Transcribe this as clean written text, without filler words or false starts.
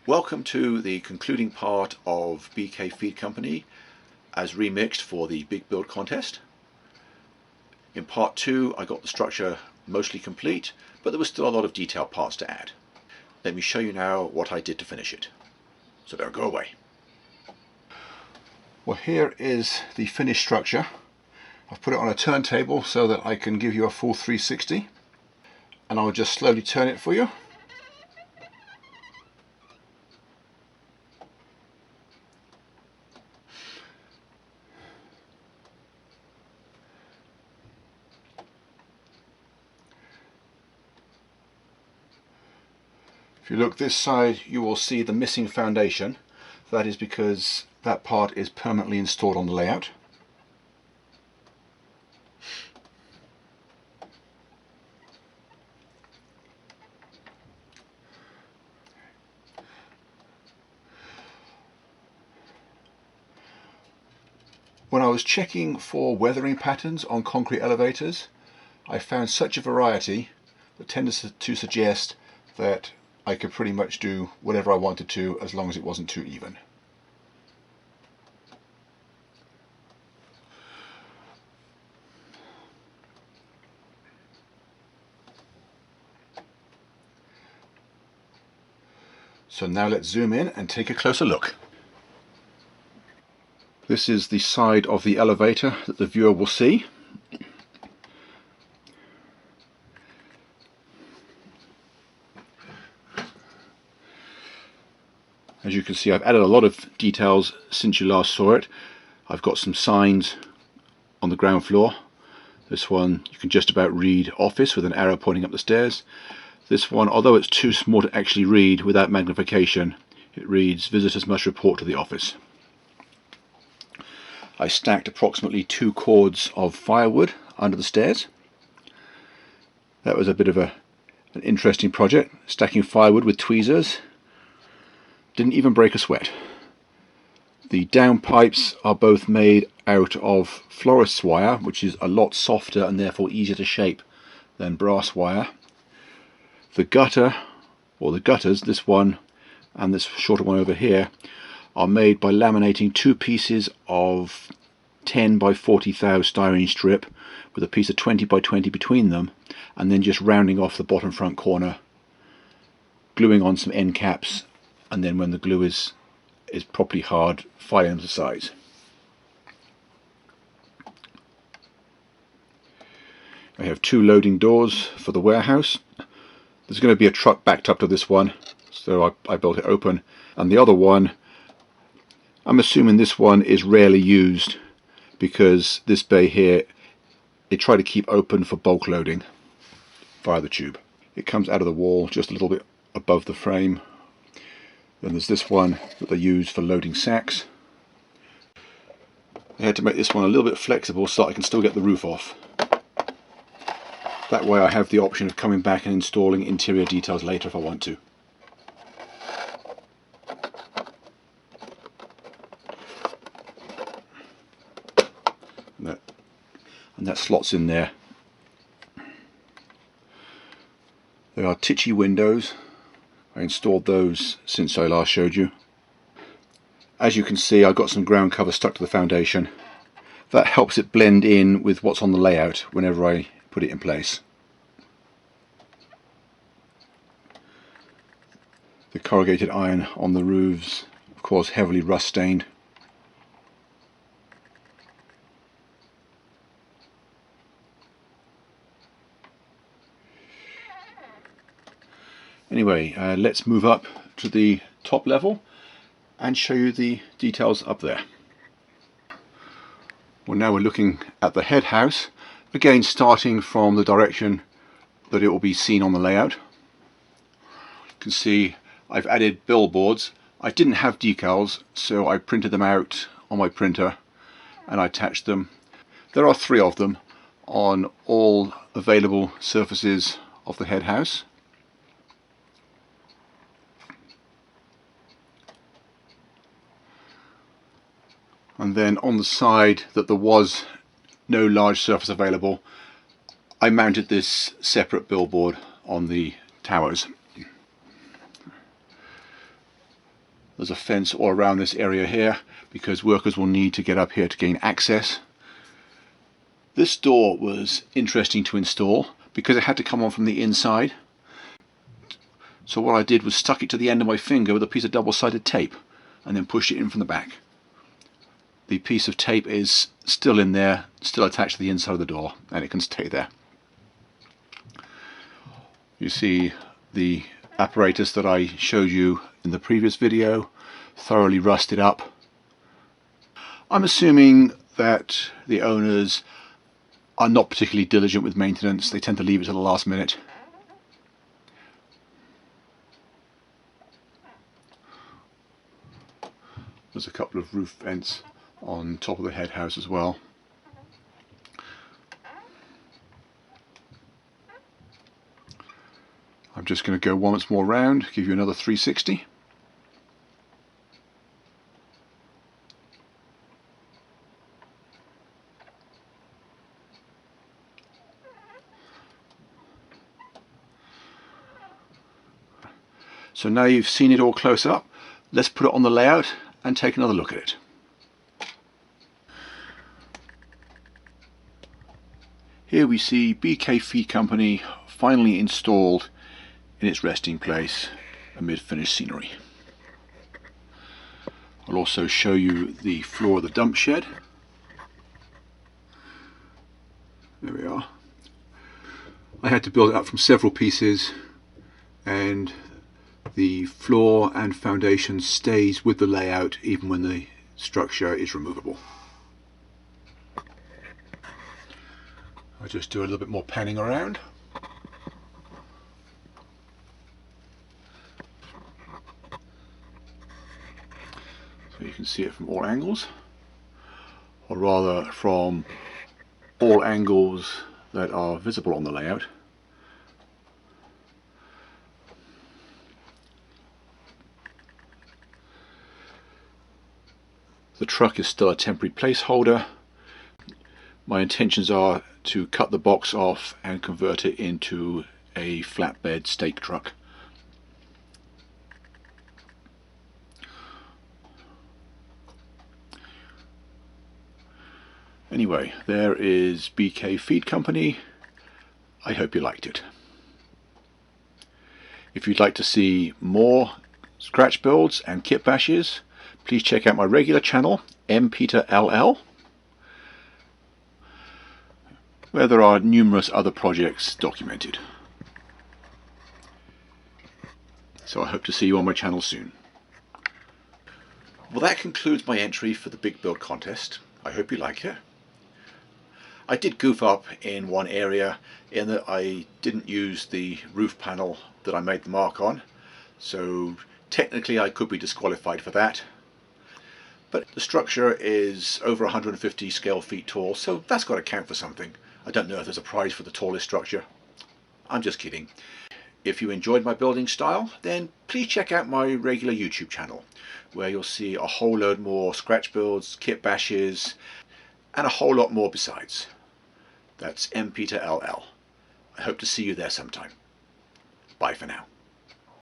Welcome to the concluding part of BK Feed Company as remixed for the Big Build contest. In part 2 I got the structure mostly complete, but there was still a lot of detailed parts to add. Let me show you now what I did to finish it. So don't go away. Well, here is the finished structure. I've put it on a turntable so that I can give you a full 360, and I'll just slowly turn it for you. If you look this side, you will see the missing foundation. That is because that part is permanently installed on the layout. When I was checking for weathering patterns on concrete elevators, I found such a variety that tended to suggest that I could pretty much do whatever I wanted to as long as it wasn't too even. So now let's zoom in and take a closer look. This is the side of the elevator that the viewer will see. As you can see, I've added a lot of details since you last saw it. I've got some signs on the ground floor. This one you can just about read office with an arrow pointing up the stairs. This one, although it's too small to actually read without magnification, it reads visitors must report to the office. I stacked approximately 2 cords of firewood under the stairs. That was a bit of an interesting project, stacking firewood with tweezers. Didn't even break a sweat. The downpipes are both made out of florist's wire, which is a lot softer and therefore easier to shape than brass wire. The gutter, or the gutters, this one and this shorter one over here, are made by laminating 2 pieces of 10 by 40 thou styrene strip with a piece of 20 by 20 between them, and then just rounding off the bottom front corner, gluing on some end caps, and then when the glue is properly hard, filing them to size. I have 2 loading doors for the warehouse. There's going to be a truck backed up to this one, so I built it open. And the other one, I'm assuming this one is rarely used because this bay here, they try to keep open for bulk loading via the tube. It comes out of the wall just a little bit above the frame. Then there's this one that they use for loading sacks. I had to make this one a little bit flexible so that I can still get the roof off. That way I have the option of coming back and installing interior details later if I want to. And that slots in there. There are Tichy windows. I installed those since I last showed you. As you can see, I've got some ground cover stuck to the foundation. That helps it blend in with what's on the layout whenever I put it in place. The corrugated iron on the roofs, of course, heavily rust stained. Anyway, let's move up to the top level and show you the details up there. Well, now we're looking at the head house, again starting from the direction that it will be seen on the layout. You can see I've added billboards. I didn't have decals, so I printed them out on my printer and I attached them. There are 3 of them on all available surfaces of the head house. And then on the side that there was no large surface available, I mounted this separate billboard on the towers. There's a fence all around this area here because workers will need to get up here to gain access. This door was interesting to install because it had to come on from the inside. So what I did was stuck it to the end of my finger with a piece of double-sided tape and then pushed it in from the back. The piece of tape is still in there, still attached to the inside of the door, and it can stay there. You see the apparatus that I showed you in the previous video, thoroughly rusted up. I'm assuming that the owners are not particularly diligent with maintenance. They tend to leave it to the last minute. There's a couple of roof vents on top of the head house as well. I'm just going to go once more round, give you another 360. So now you've seen it all close up, let's put it on the layout and take another look at it. Here we see BK Feed Company finally installed in its resting place amid finished scenery. I'll also show you the floor of the dump shed. There we are. I had to build it up from several pieces, and the floor and foundation stays with the layout even when the structure is removable. I'll just do a little bit more panning around. So you can see it from all angles, or rather from all angles that are visible on the layout. The truck is still a temporary placeholder. My intentions are to cut the box off and convert it into a flatbed stake truck. Anyway, there is BK Feed Company. I hope you liked it. If you'd like to see more scratch builds and kit bashes, please check out my regular channel, MPeterLL, where there are numerous other projects documented. So I hope to see you on my channel soon. Well, that concludes my entry for the Big Build contest. I hope you like it. I did goof up in one area in that I didn't use the roof panel that I made the mark on, so technically I could be disqualified for that. But the structure is over 150 scale feet tall, so that's got to count for something. I don't know if there's a prize for the tallest structure. I'm just kidding. If you enjoyed my building style, then please check out my regular YouTube channel, where you'll see a whole load more scratch builds, kit bashes, and a whole lot more besides. That's MPeterLL. I hope to see you there sometime. Bye for now.